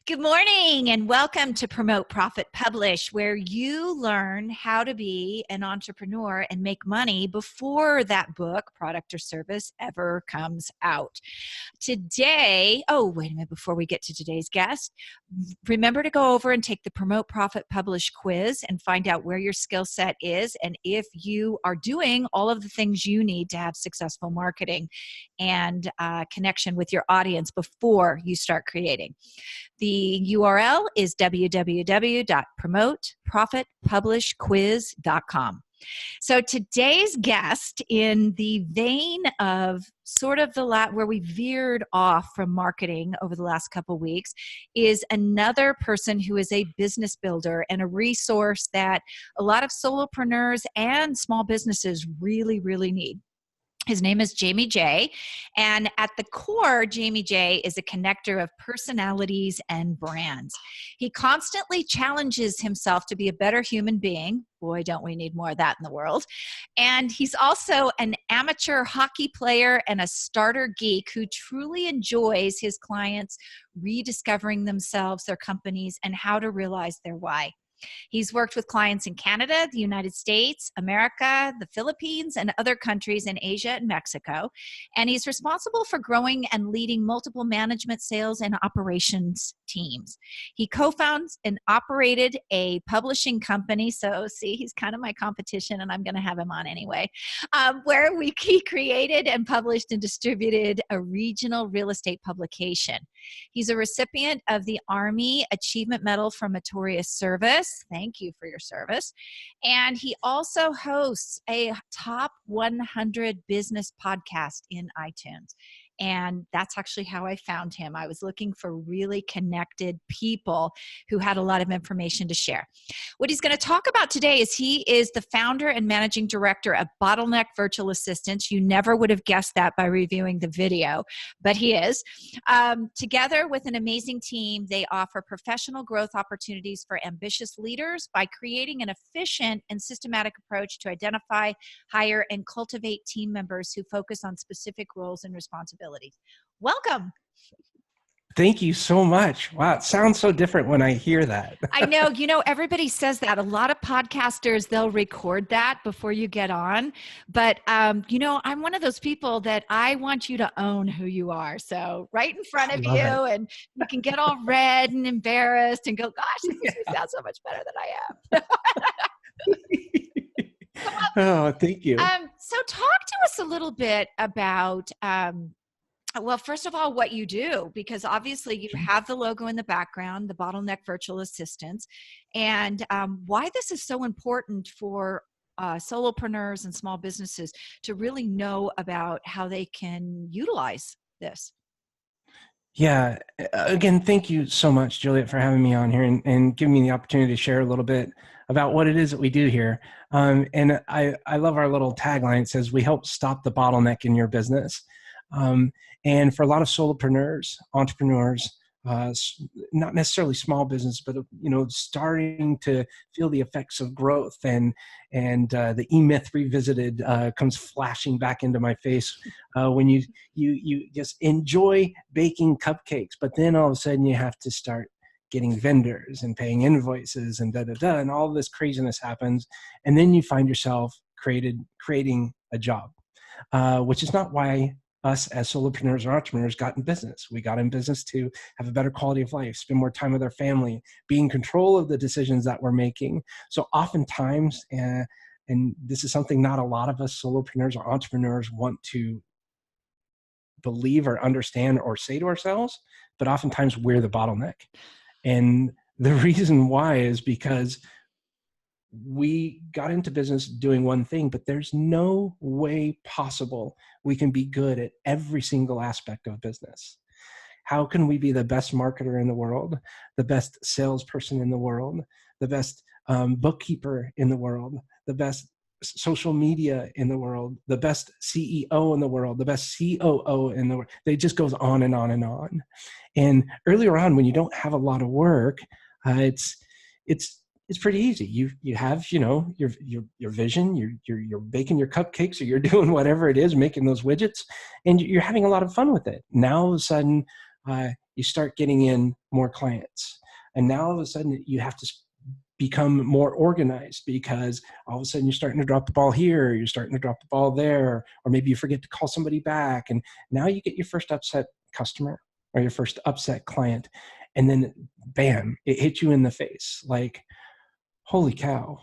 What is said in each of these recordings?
Good morning and welcome to Promote, Profit, Publish, where you learn how to be an entrepreneur and make money before that book, product, or service ever comes out. Today, wait a minute, before we get to today's guest, remember to go over and take the Promote, Profit, Publish quiz and find out where your skill set is and if you are doing all of the things you need to have successful marketing and connection with your audience before you start creating. The URL is www.promoteprofitpublishquiz.com. So today's guest, in the vein of sort of where we veered off from marketing over the last couple of weeks, is another person who is a business builder and a resource that a lot of solopreneurs and small businesses really, really need. His name is Jaime Jay, and at the core, Jaime Jay is a connector of personalities and brands. He constantly challenges himself to be a better human being. Boy, don't we need more of that in the world. And he's also an amateur hockey player and a starter geek who truly enjoys his clients rediscovering themselves, their companies, and how to realize their why. He's worked with clients in Canada, the United States, America, the Philippines, and other countries in Asia and Mexico. And he's responsible for growing and leading multiple management, sales, and operations teams. He co-founded and operated a publishing company. So see, he's kind of my competition, and I'm going to have him on anyway, where he created and published and distributed a regional real estate publication. He's a recipient of the Army Achievement Medal for Meritorious Service. Thank you for your service. And he also hosts a top 100 business podcast in iTunes. And that's actually how I found him. I was looking for really connected people who had a lot of information to share. What he's going to talk about today is he is the founder and managing director of Bottleneck Virtual Assistants. You never would have guessed that by reviewing the video, but he is. Together with an amazing team, they offer professional growth opportunities for ambitious leaders by creating an efficient and systematic approach to identify, hire, and cultivate team members who focus on specific roles and responsibilities. Welcome. Thank you so much. Wow, it sounds so different when I hear that. I know, everybody says that. A lot of podcasters, they'll record that before you get on. But, I'm one of those people that I want you to own who you are. So right in front of you, and you can get all red and embarrassed and go, gosh, this makes me sound so much better than I am. Oh, thank you. So talk to us a little bit about, well, first of all, what you do, because obviously you have the logo in the background, the Bottleneck Virtual Assistants, and why this is so important for solopreneurs and small businesses to really know about how they can utilize this. Yeah. Again, thank you so much, Juliet, for having me on here and giving me the opportunity to share a little bit about what it is that we do here. And I love our little tagline. It says, we help stop the bottleneck in your business. And for a lot of solopreneurs, entrepreneurs, not necessarily small business, but starting to feel the effects of growth, and the E-Myth Revisited comes flashing back into my face when you just enjoy baking cupcakes, but then all of a sudden you have to start getting vendors and paying invoices and and all this craziness happens, and then you find yourself creating a job, which is not why us as solopreneurs or entrepreneurs got in business. We got in business to have a better quality of life, spend more time with our family, be in control of the decisions that we're making. So oftentimes, and this is something not a lot of us solopreneurs or entrepreneurs want to believe or understand or say to ourselves, but oftentimes we're the bottleneck. And the reason why is because we got into business doing one thing, but there's no way possible we can be good at every single aspect of business. How can we be the best marketer in the world, the best salesperson in the world, the best bookkeeper in the world, the best social media in the world, the best CEO in the world, the best COO in the world? It just goes on and on and on. And earlier on, when you don't have a lot of work, it's pretty easy. You have your vision. You're baking your cupcakes, or you're doing whatever it is, making those widgets, and you're having a lot of fun with it. Now all of a sudden, you start getting in more clients. And now all of a sudden you have to become more organized, because all of a sudden you're starting to drop the ball here, you're starting to drop the ball there, or maybe you forget to call somebody back. And now you get your first upset customer or your first upset client. And then bam, it hits you in the face. Like, holy cow.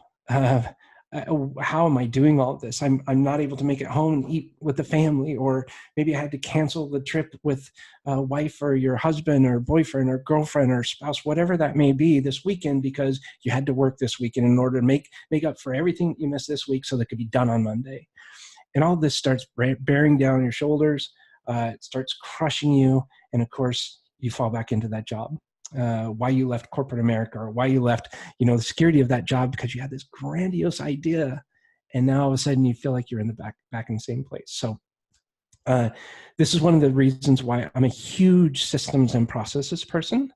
How am I doing all this? I'm not able to make it home and eat with the family, or maybe I had to cancel the trip with a wife or your husband or boyfriend or girlfriend or spouse, whatever that may be, this weekend, because you had to work this weekend in order to make up for everything you missed this week so that could be done on Monday. And all this starts bearing down your shoulders. It starts crushing you. And of course, you fall back into that job. Why you left corporate America, or why you left, the security of that job, because you had this grandiose idea, and now all of a sudden you feel like you're in the back in the same place. So this is one of the reasons why I'm a huge systems and processes person.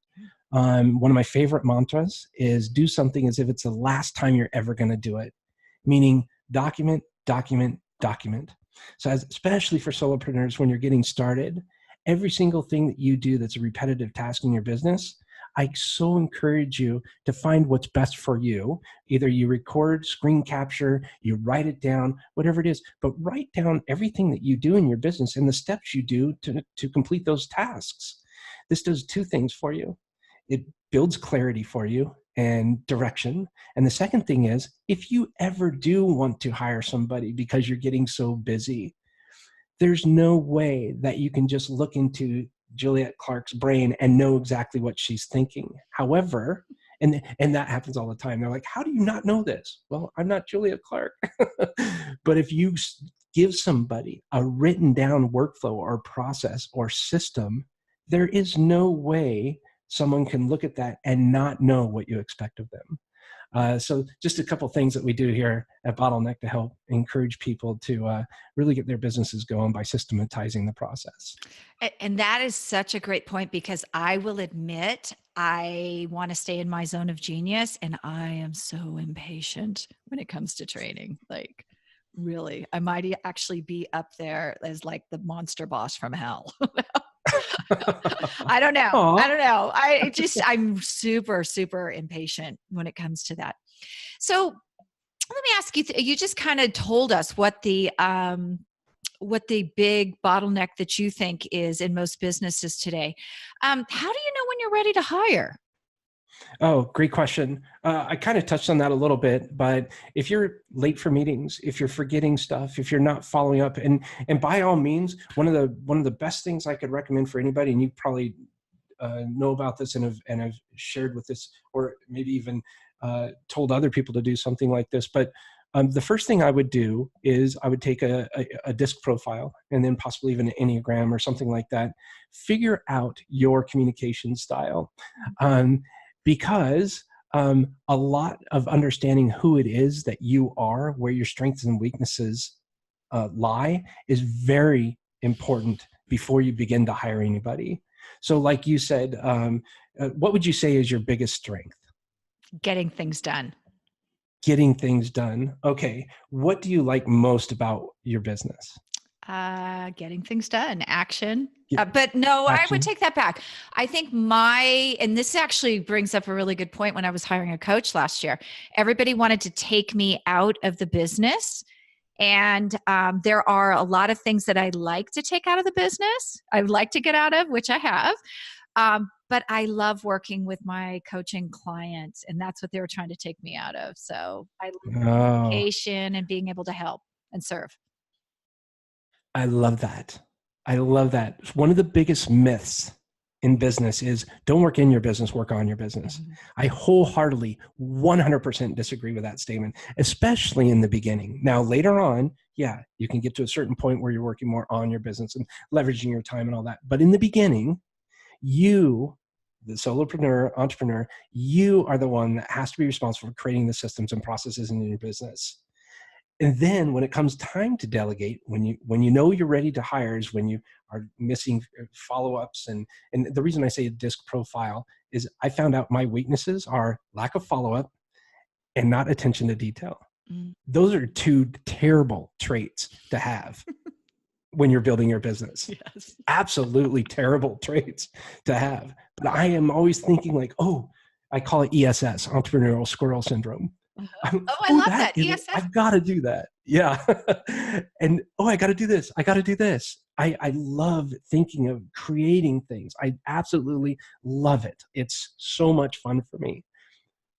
One of my favorite mantras is do something as if it's the last time you're ever going to do it, meaning document, document, document. So especially for solopreneurs, when you're getting started, every single thing that you do that's a repetitive task in your business, I so encourage you to find what's best for you. Either you record, screen capture, you write it down, whatever it is, but write down everything that you do in your business and the steps you do to complete those tasks. This does two things for you. It builds clarity for you and direction. And the second thing is, if you ever do want to hire somebody because you're getting so busy, there's no way that you can just look into Juliet Clark's brain and know exactly what she's thinking. However, and that happens all the time. They're like, how do you not know this? Well, I'm not Juliet Clark. But if you give somebody a written down workflow or process or system, there is no way someone can look at that and not know what you expect of them. So just a couple things that we do here at Bottleneck to help encourage people to really get their businesses going by systematizing the process. And that is such a great point, because I will admit I want to stay in my zone of genius, and I am so impatient when it comes to training. Like, really, I might actually be up there as like the monster boss from hell. I don't know. Aww. I don't know. I'm super, super impatient when it comes to that. So let me ask you, you just kind of told us what the big bottleneck that you think is in most businesses today. How do you know when you're ready to hire? Oh, great question. I kind of touched on that a little bit, but if you're late for meetings, if you're forgetting stuff, if you're not following up, and by all means, one of the best things I could recommend for anybody, and you probably know about this and have shared with this, or maybe even told other people to do something like this, but the first thing I would do is I would take a DISC profile, and then possibly even an Enneagram or something like that. Figure out your communication style. Because a lot of understanding who it is that you are, where your strengths and weaknesses lie, is very important before you begin to hire anybody. So like you said, what would you say is your biggest strength? Getting things done. Getting things done. Okay. What do you like most about your business? Getting things done, action. Yeah. But no, Action. I would take that back. I think and this actually brings up a really good point. When I was hiring a coach last year, everybody wanted to take me out of the business. And there are a lot of things that I like to take out of the business. I would like to get out of, which I have. But I love working with my coaching clients, and that's what they were trying to take me out of. So I love communication and being able to help and serve. I love that. I love that. One of the biggest myths in business is don't work in your business, work on your business. Mm-hmm. I wholeheartedly 100% disagree with that statement, especially in the beginning. Now, later on, yeah, you can get to a certain point where you're working more on your business and leveraging your time and all that. But in the beginning, you, the solopreneur, entrepreneur, you are the one that has to be responsible for creating the systems and processes in your business. And then when it comes time to delegate, when you know you're ready to hire is when you are missing follow-ups. And the reason I say a DISC profile is I found out my weaknesses are lack of follow-up and not attention to detail. Mm. Those are two terrible traits to have. when you're building your business. Yes. Absolutely terrible traits to have. But I am always thinking like, oh, I call it ESS, entrepreneurial squirrel syndrome. Oh, I love that. ESS. I've got to do that. Yeah. And, I got to do this. I got to do this. I love thinking of creating things. I absolutely love it. It's so much fun for me.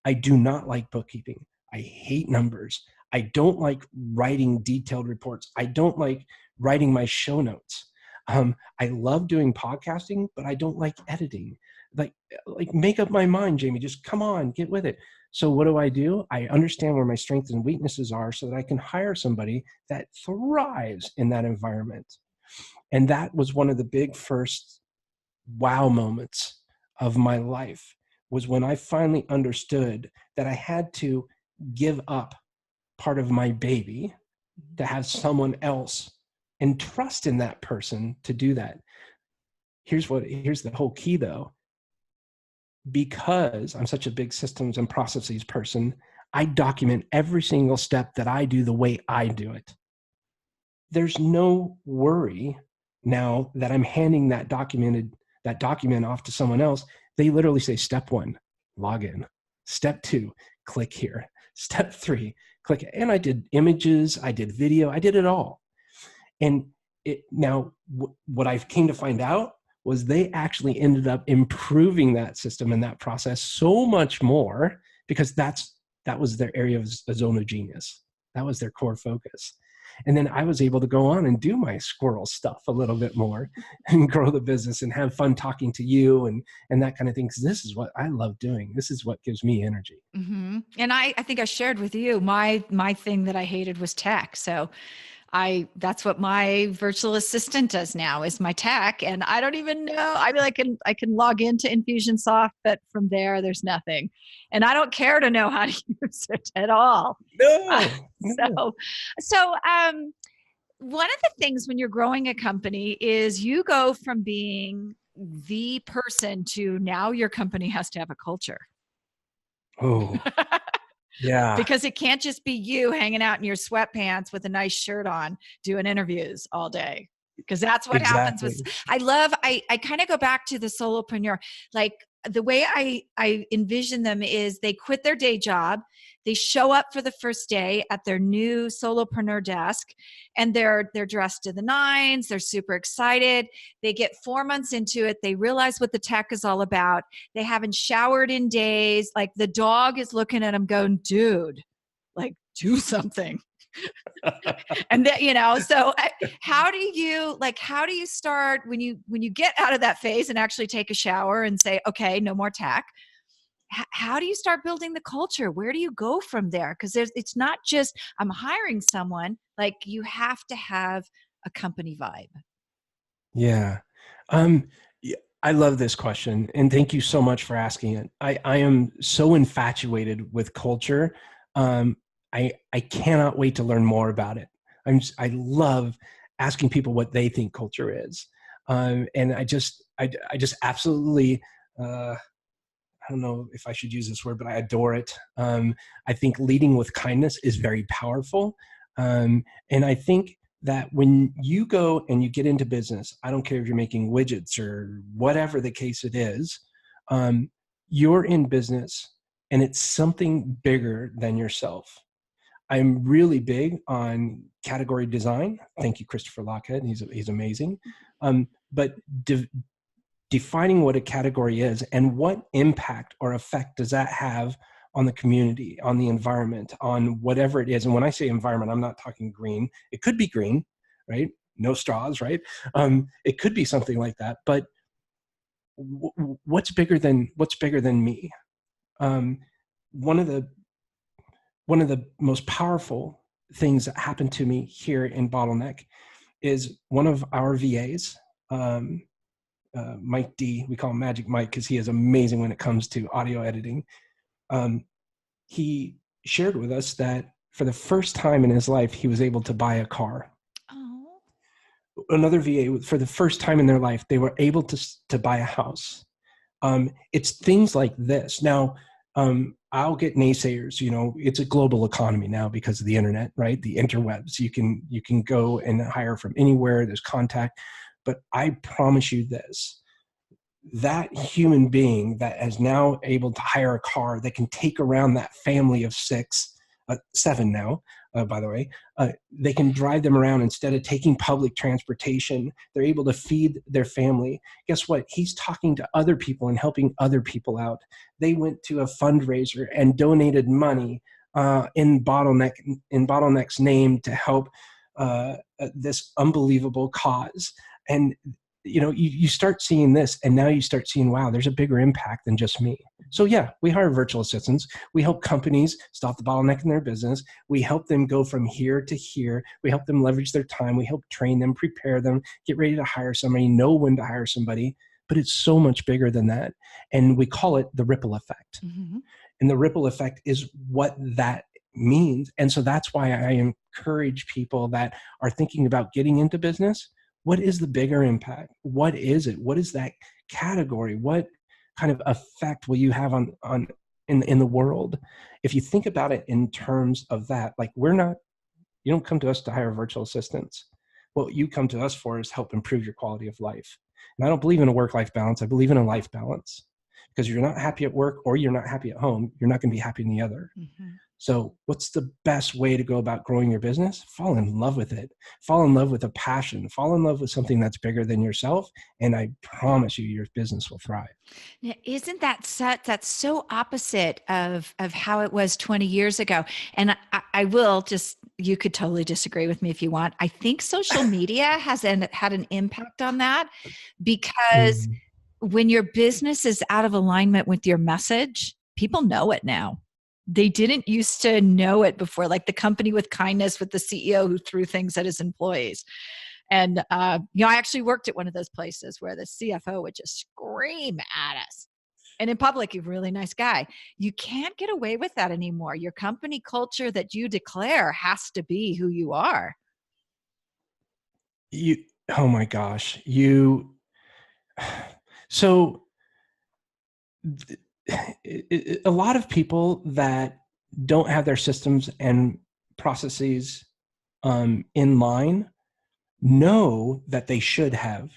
I do not like bookkeeping. I hate numbers. I don't like writing detailed reports. I don't like writing my show notes. I love doing podcasting, but I don't like editing. Like make up my mind, Jaime. Just come on, get with it. So what do? I understand where my strengths and weaknesses are so that I can hire somebody that thrives in that environment. And that was one of the big first wow moments of my life, was when I finally understood that I had to give up part of my baby to have someone else and trust in that person to do that. Here's the whole key though. Because I'm such a big systems and processes person, I document every single step that I do the way I do it. There's no worry now that I'm handing that document off to someone else. They literally say, step 1, log in. Step 2, click here. Step 3, click. And I did images, I did video, I did it all. And what I came to find out was they actually ended up improving that system and that process so much more, because that was their area of a zone of genius. That was their core focus. And then I was able to go on and do my squirrel stuff a little bit more and grow the business and have fun talking to you and that kind of thing. Because this is what I love doing. This is what gives me energy. Mm-hmm. And I think I shared with you, my thing that I hated was tech. So that's what my virtual assistant does now, is my tech. And I don't even know. I mean, I can log into Infusionsoft, but from there's nothing. And I don't care to know how to use it at all. No. So one of the things when you're growing a company is you go from being the person to now your company has to have a culture. Oh, yeah. Because it can't just be you hanging out in your sweatpants with a nice shirt on doing interviews all day. Because that's what happens with, I kind of go back to the solopreneur. Like the way I envision them is they quit their day job. They show up for the first day at their new solopreneur desk, and they're dressed to the nines. They're super excited. They get 4 months into it. They realize what the tech is all about. They haven't showered in days. Like the dog is looking at them going, dude, like do something. And that, so how do you start when you get out of that phase and actually take a shower and say, okay, no more tech? How do you start building the culture? Where do you go from there? Because it's not just I'm hiring someone. Like you have to have a company vibe. Yeah. I love this question, and thank you so much for asking it. I am so infatuated with culture. I cannot wait to learn more about it. I love asking people what they think culture is. And I just absolutely, I don't know if I should use this word, but I adore it. I think leading with kindness is very powerful. And I think that when you go and you get into business, I don't care if you're making widgets or whatever the case it is, you're in business and it's something bigger than yourself. I'm really big on category design. Thank you, Christopher Lockhead. He's amazing. But defining what a category is and what impact or effect does that have on the community, on the environment, on whatever it is. And when I say environment, I'm not talking green. It could be green, right? No straws, right? It could be something like that. But what's bigger than me? One of the most powerful things that happened to me here in Bottleneck is one of our VAs, Mike D. We call him Magic Mike because he is amazing when it comes to audio editing. He shared with us that for the first time in his life, he was able to buy a car. Oh. Another VA, for the first time in their life, they were able to buy a house. It's things like this. Now, I'll get naysayers. It's a global economy now because of the internet, right? The interwebs. You can go and hire from anywhere. There's contact. But I promise you this, that human being that is now able to hire a car that can take around that family of seven now, by the way, they can drive them around instead of taking public transportation. They're able to feed their family. Guess what? He's talking to other people and helping other people out. They went to a fundraiser and donated money in Bottleneck's name to help this unbelievable cause. And you start seeing this, and now you start seeing, wow, there's a bigger impact than just me. So yeah, we hire virtual assistants. We help companies stop the bottleneck in their business. We help them go from here to here. We help them leverage their time. We help train them, prepare them, get ready to hire somebody, know when to hire somebody. But it's so much bigger than that. And we call it the ripple effect. Mm-hmm. And the ripple effect is what that means. And so that's why I encourage people that are thinking about getting into business. What is the bigger impact? What is it? What is that category? What kind of effect will you have in the world? If you think about it in terms of that, like you don't come to us to hire virtual assistants. What you come to us for is help improve your quality of life. And I don't believe in a work-life balance. I believe in a life balance, because you're not happy at work or you're not happy at home. You're not going to be happy in the other. Mm-hmm. So what's the best way to go about growing your business? Fall in love with it. Fall in love with a passion. Fall in love with something that's bigger than yourself. And I promise you, your business will thrive. Now, isn't that's so opposite of how it was 20 years ago? And I will just, you could totally disagree with me if you want. I think social media had an impact on that, because when your business is out of alignment with your message, people know it now. They didn't used to know it before, like the company with kindness with the CEO who threw things at his employees. And, I actually worked at one of those places where the CFO would just scream at us. And in public, he's a really nice guy. You can't get away with that anymore. Your company culture that you declare has to be who you are. Oh my gosh. So a lot of people that don't have their systems and processes in line know that they should have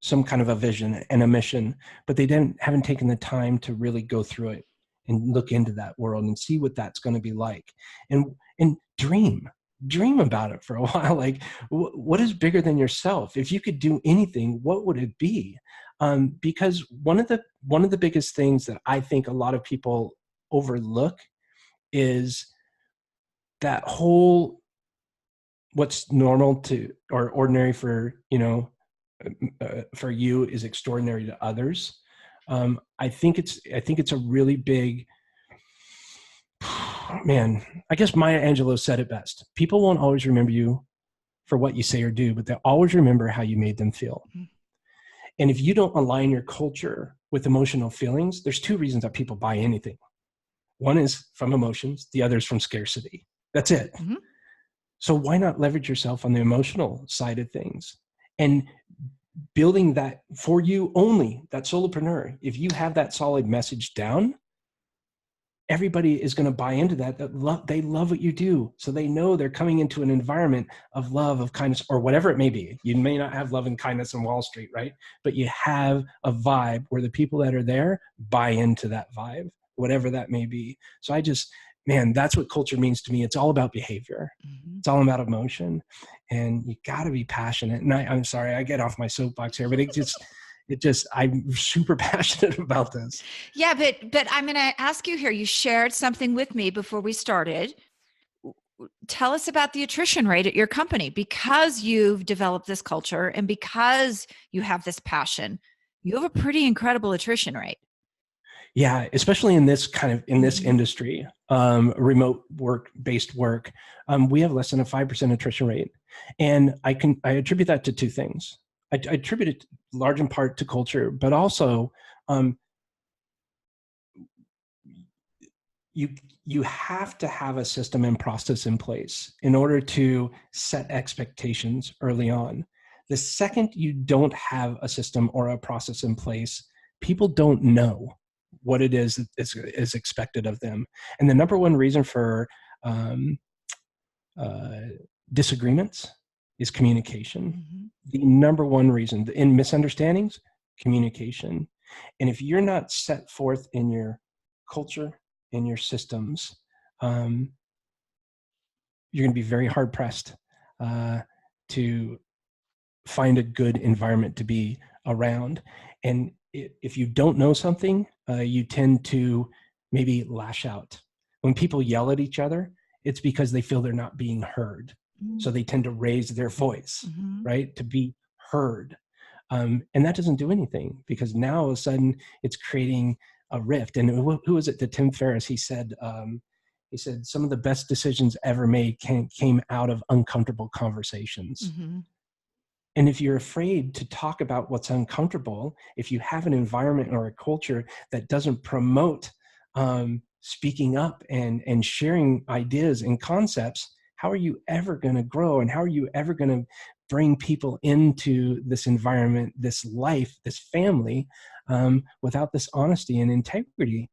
some kind of a vision and a mission, but they haven't taken the time to really go through it and look into that world and see what that's going to be like, and dream about it for a while. Like, what is bigger than yourself? If you could do anything, what would it be? Because one of the biggest things that I think a lot of people overlook is that whole, what's normal to or ordinary for for you is extraordinary to others. I think it's a really big, man. I guess Maya Angelou said it best. People won't always remember you for what you say or do, but they'll always remember how you made them feel. Mm-hmm. And if you don't align your culture with emotional feelings, there's two reasons that people buy anything. One is from emotions, the other is from scarcity. That's it. Mm-hmm. So why not leverage yourself on the emotional side of things and building that for you only, that solopreneur? If you have that solid message down, everybody is going to buy into that. They love what you do. So they know they're coming into an environment of love, of kindness, or whatever it may be. You may not have love and kindness on Wall Street, right? But you have a vibe where the people that are there buy into that vibe, whatever that may be. So man, that's what culture means to me. It's all about behavior. Mm-hmm. It's all about emotion, and you got to be passionate. And I'm sorry, I get off my soapbox here, but I'm super passionate about this. Yeah, but I'm going to ask you here. You shared something with me before we started. Tell us about the attrition rate at your company, because you've developed this culture and because you have this passion. You have a pretty incredible attrition rate. Yeah, especially in this industry, remote based work, we have less than a 5% attrition rate, and I attribute that to two things. I attribute it large in part to culture, but also you have to have a system and process in place in order to set expectations early on. The second you don't have a system or a process in place, people don't know what it is expected of them. And the number one reason for disagreements is communication. Mm-hmm. The number one reason in misunderstandings, communication. And if you're not set forth in your culture, in your systems, you're going to be very hard pressed to find a good environment to be around. And if you don't know something, you tend to maybe lash out. When people yell at each other, it's because they feel they're not being heard. Mm-hmm. So they tend to raise their voice, mm-hmm. right, to be heard. And that doesn't do anything, because now all of a sudden it's creating a rift. And who was it that Tim Ferriss, he said some of the best decisions ever made came out of uncomfortable conversations. Mm-hmm. And if you're afraid to talk about what's uncomfortable, if you have an environment or a culture that doesn't promote speaking up and sharing ideas and concepts, how are you ever going to grow? And how are you ever going to bring people into this environment, this life, this family, without this honesty and integrity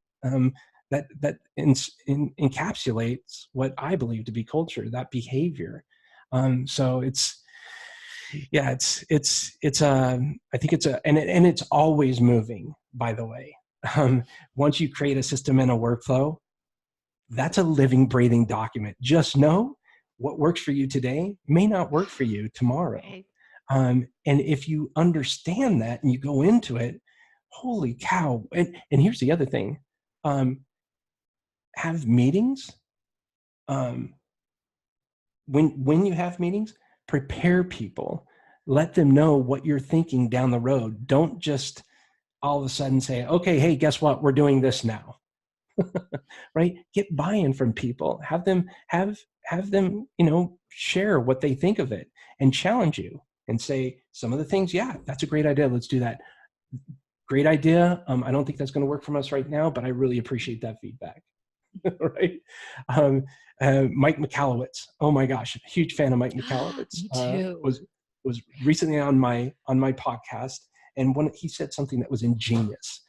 that encapsulates what I believe to be culture, that behavior. So I think and it's always moving, by the way. Once you create a system and a workflow, that's a living, breathing document. Just know what works for you today may not work for you tomorrow. Right. And if you understand that and you go into it, holy cow. And here's the other thing. Have meetings. When you have meetings, prepare people. Let them know what you're thinking down the road. Don't just all of a sudden say, okay, hey, guess what? We're doing this now. Right? Get buy-in from people. Have them, share what they think of it and challenge you and say some of the things, yeah, that's a great idea. Let's do that. Great idea. I don't think that's going to work from us right now, but I really appreciate that feedback. Right? Mike Michalowicz. Oh my gosh, huge fan of Mike Michalowicz. Me too. Was recently on my podcast, and he said something that was ingenious.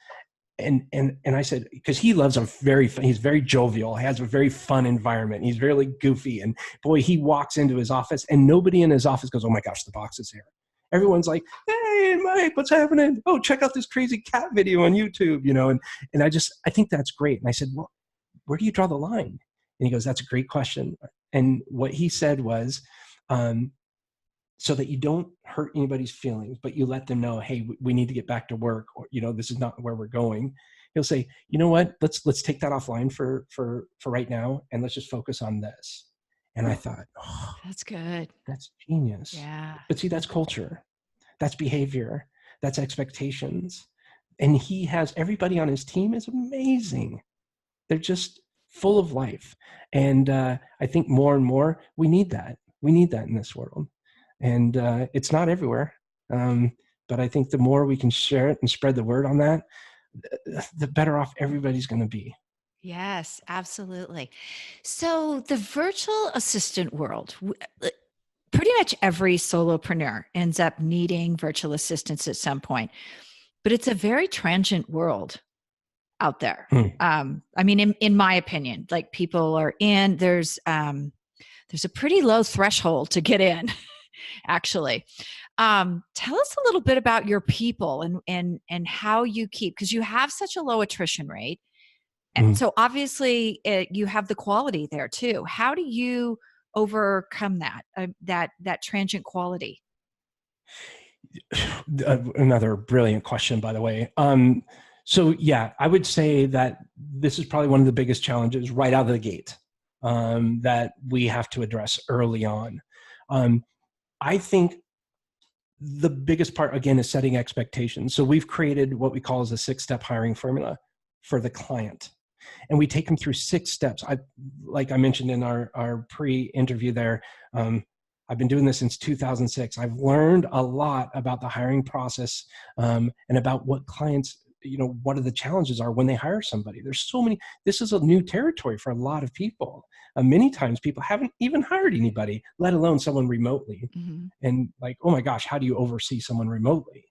And I said, because he loves he's very jovial, has a very fun environment. He's really goofy. And boy, he walks into his office and nobody in his office goes, oh my gosh, the box is here. Everyone's like, hey, Mike, what's happening? Oh, check out this crazy cat video on YouTube, and I think that's great. And I said, well, where do you draw the line? And he goes, that's a great question. And what he said was, so that you don't hurt anybody's feelings, but you let them know, hey, we need to get back to work, or, this is not where we're going. He'll say, you know what, let's take that offline for right now. And let's just focus on this. And I thought, oh, that's good. That's genius. Yeah. But see, that's culture. That's behavior. That's expectations. And he has everybody on his team is amazing. They're just full of life. And I think more and more we need that. We need that in this world. And it's not everywhere. But I think the more we can share it and spread the word on that, the better off everybody's going to be. Yes, absolutely. So the virtual assistant world, pretty much every solopreneur ends up needing virtual assistants at some point, but it's a very transient world out there. I mean, in my opinion, like people are there's a pretty low threshold to get in, actually. Tell us a little bit about your people and how you keep, because you have such a low attrition rate. And so obviously you have the quality there too. How do you overcome that transient quality? Another brilliant question, by the way. So yeah, I would say that this is probably one of the biggest challenges right out of the gate that we have to address early on. I think the biggest part, again, is setting expectations. So we've created what we call as a 6-step hiring formula for the client. And we take them through 6 steps. Like I mentioned in our pre-interview there, I've been doing this since 2006. I've learned a lot about the hiring process and about what clients, what are the challenges are when they hire somebody. There's so many, this is a new territory for a lot of people. Many times people haven't even hired anybody, let alone someone remotely. Mm-hmm. And like, oh my gosh, how do you oversee someone remotely?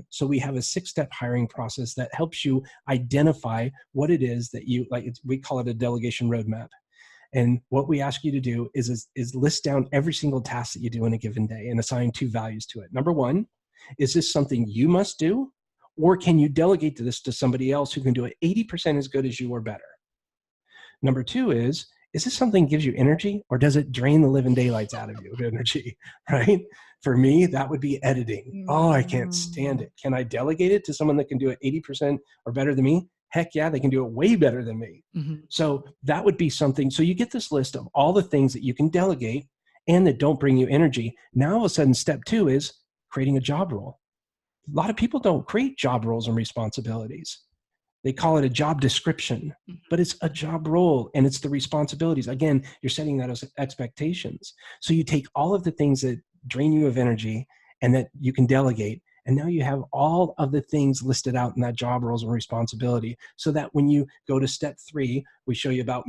So we have a 6-step hiring process that helps you identify what it is that you like. We call it a delegation roadmap. And what we ask you to do is list down every single task that you do in a given day and assign 2 values to it. Number 1, is this something you must do? Or can you delegate this to somebody else who can do it 80% as good as you or better? Number 2 is this something that gives you energy, or does it drain the living daylights out of you of energy, right? For me, that would be editing. Oh, I can't stand it. Can I delegate it to someone that can do it 80% or better than me? Heck yeah, they can do it way better than me. Mm-hmm. So that would be something. So you get this list of all the things that you can delegate and that don't bring you energy. Now, all of a sudden, step 2 is creating a job role. A lot of people don't create job roles and responsibilities. They call it a job description, but it's a job role and it's the responsibilities. Again, you're setting that as expectations. So you take all of the things that drain you of energy and that you can delegate, and now you have all of the things listed out in that job roles and responsibility, so that when you go to step 3, we show you about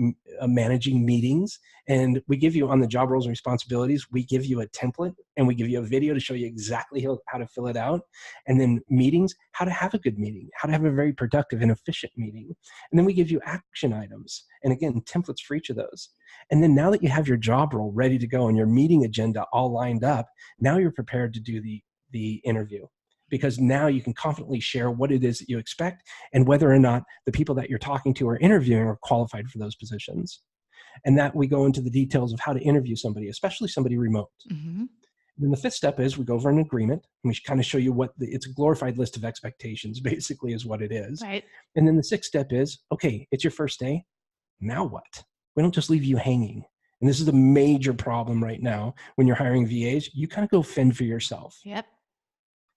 managing meetings, and we give you on the job roles and responsibilities, we give you a template and we give you a video to show you exactly how to fill it out. And then meetings, how to have a good meeting, how to have a very productive and efficient meeting. And then we give you action items, and again, templates for each of those. And then now that you have your job role ready to go and your meeting agenda all lined up, now you're prepared to do the interview, because now you can confidently share what it is that you expect and whether or not the people that you're talking to or interviewing are qualified for those positions. And that we go into the details of how to interview somebody, especially somebody remote. Mm-hmm. Then the 5th step is we go over an agreement, and we kind of show you it's a glorified list of expectations, basically, is what it is. Right. And then the 6th step is, okay, it's your first day. Now what? We don't just leave you hanging. And this is the major problem right now when you're hiring VAs. You kind of go fend for yourself. Yep.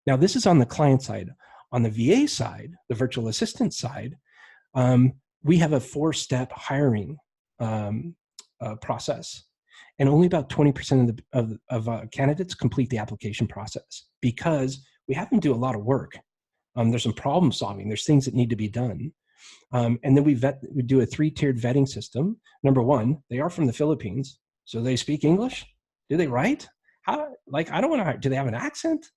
Now, this is on the client side. On the VA side, the virtual assistant side, we have a 4-step hiring process. And only about 20% of candidates complete the application process, because we have them do a lot of work. There's some problem solving. There's things that need to be done. And then we do a 3-tiered vetting system. Number 1, they are from the Philippines. So they speak English? Do they write? I don't want to hire. Do they have an accent?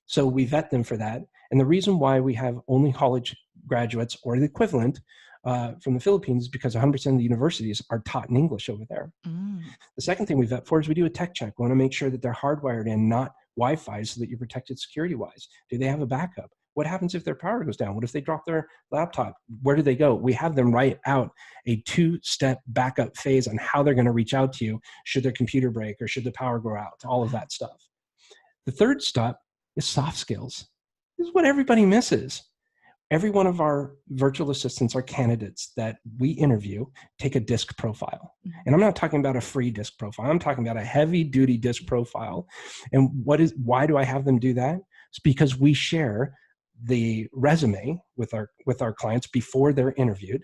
So we vet them for that. And the reason why we have only college graduates or the equivalent from the Philippines is because 100% of the universities are taught in English over there. Mm. The second thing we vet for is we do a tech check. We want to make sure that they're hardwired in, not Wi-Fi, so that you're protected security-wise. Do they have a backup? What happens if their power goes down? What if they drop their laptop? Where do they go? We have them write out a 2-step backup phase on how they're going to reach out to you should their computer break or should the power go out, all of that stuff. The 3rd step is soft skills. This is what everybody misses. Every one of our virtual assistants, our candidates that we interview, take a DISC profile. And I'm not talking about a free DISC profile. I'm talking about a heavy-duty DISC profile. And why do I have them do that? It's because we share the resume with our clients before they're interviewed.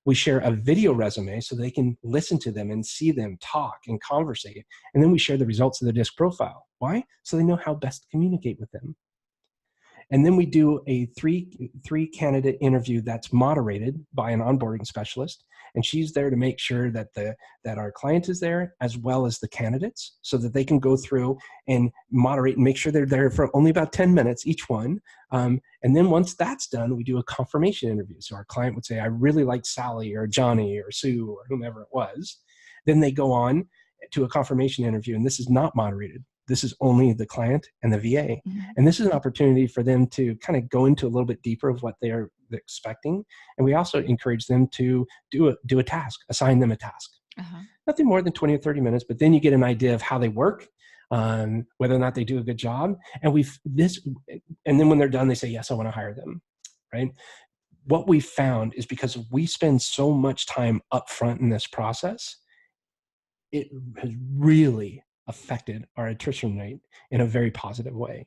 We share a video resume so they can listen to them and see them talk and conversate. And then we share the results of the DISC profile. Why? So they know how best to communicate with them. And then we do a three candidate interview that's moderated by an onboarding specialist. And she's there to make sure that our client is there as well as the candidates, so that they can go through and moderate and make sure they're there for only about 10 minutes each one. And then once that's done, we do a confirmation interview. So our client would say, I really like Sally or Johnny or Sue or whomever it was. Then they go on to a confirmation interview, and this is not moderated. This is only the client and the VA. Mm-hmm. And this is an opportunity for them to kind of go into a little bit deeper of what they're expecting. And we also encourage them to do a task, assign them a task. Uh-huh. Nothing more than 20 or 30 minutes, but then you get an idea of how they work, whether or not they do a good job. And then when they're done, they say, yes, I want to hire them, right? What we found is because we spend so much time upfront in this process, it has really affected our attrition rate in a very positive way.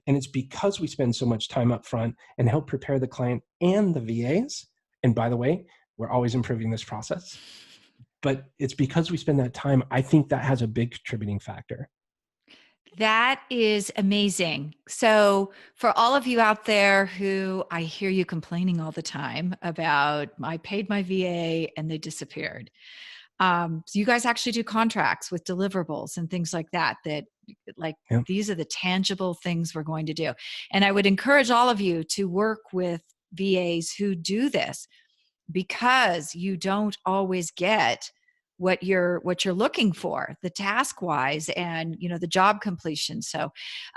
And it's because we spend so much time up front and help prepare the client and the VAs. And by the way, we're always improving this process. But it's because we spend that time, I think that has a big contributing factor. That is amazing. So for all of you out there who I hear you complaining all the time about, I paid my VA and they disappeared. So you guys actually do contracts with deliverables and things like that, like Yeah. these are the tangible things we're going to do. And I would encourage all of you to work with VAs who do this, because you don't always get what you're looking for, the task wise, and the job completion. So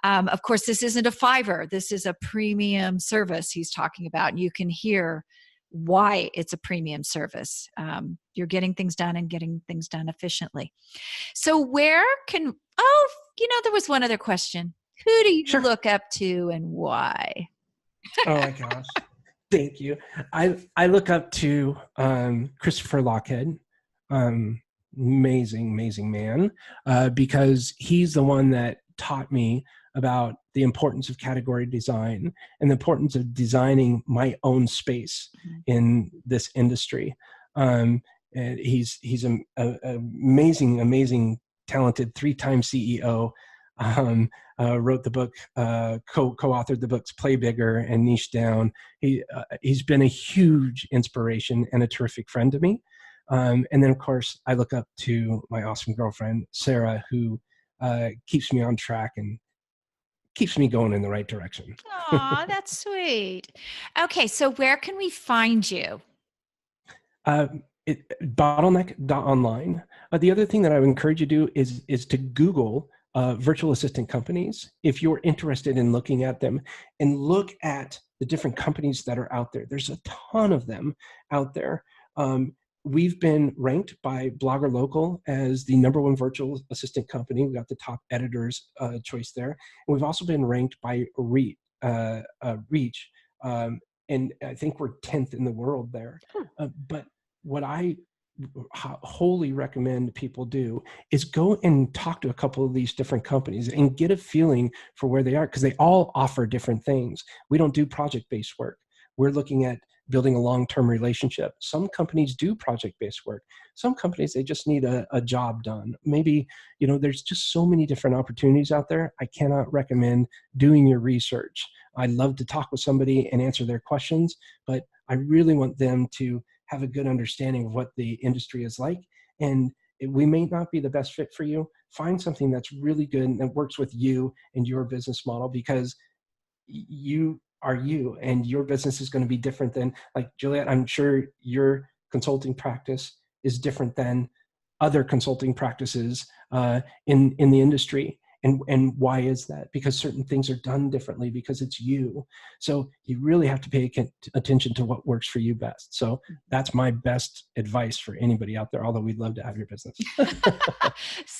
of course, this isn't a Fiverr, this is a premium service he's talking about, and you can hear why it's a premium service. You're getting things done and getting things done efficiently. So where can there was one other question. Who do you Sure. look up to and why? Oh my gosh. Thank you. I look up to Christopher Lockhead, amazing, amazing man, because he's the one that taught me about the importance of category design and the importance of designing my own space in this industry. And he's an amazing, amazing, talented 3-time CEO. Wrote the book, co-authored the books Play Bigger and Niche Down. He's been a huge inspiration and a terrific friend to me. And then, of course, I look up to my awesome girlfriend, Sarah, who keeps me on track and keeps me going in the right direction. Aw, that's sweet. Okay, so where can we find you? Uh, Bottleneck.online. The other thing that I would encourage you to do is to Google virtual assistant companies if you're interested in looking at them, and look at the different companies that are out there. There's a ton of them out there. We've been ranked by Blogger Local as the #1 virtual assistant company. We got the top editors choice there. And we've also been ranked by Reach, and I think we're 10th in the world there. But what I wholly recommend people do is go and talk to a couple of these different companies and get a feeling for where they are, because they all offer different things. We don't do project-based work. We're looking at building a long-term relationship. Some companies do project-based work. Some companies, they just need a job done. Maybe, there's just so many different opportunities out there. I cannot recommend doing your research. I'd love to talk with somebody and answer their questions, but I really want them to have a good understanding of what the industry is like. And we may not be the best fit for you. Find something that's really good and that works with you and your business model, because you are you, and your business is going to be different than, like Juliet, I'm sure your consulting practice is different than other consulting practices in the industry. And why is that? Because certain things are done differently, because it's you. So you really have to pay attention to what works for you best. So that's my best advice for anybody out there, although we'd love to have your business.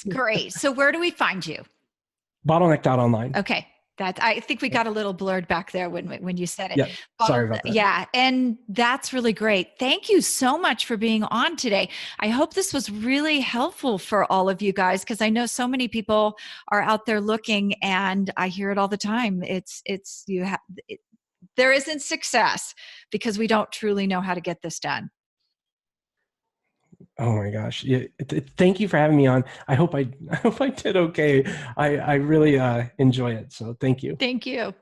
Great. So where do we find you? Bottleneck.online. Okay. I think we got a little blurred back there when you said it. Yeah, sorry about that. Yeah, and that's really great. Thank you so much for being on today. I hope this was really helpful for all of you guys, because I know so many people are out there looking, and I hear it all the time. There isn't success because we don't truly know how to get this done. Oh my gosh. Yeah, thank you for having me on. I hope I did okay. I really enjoy it. So thank you. Thank you.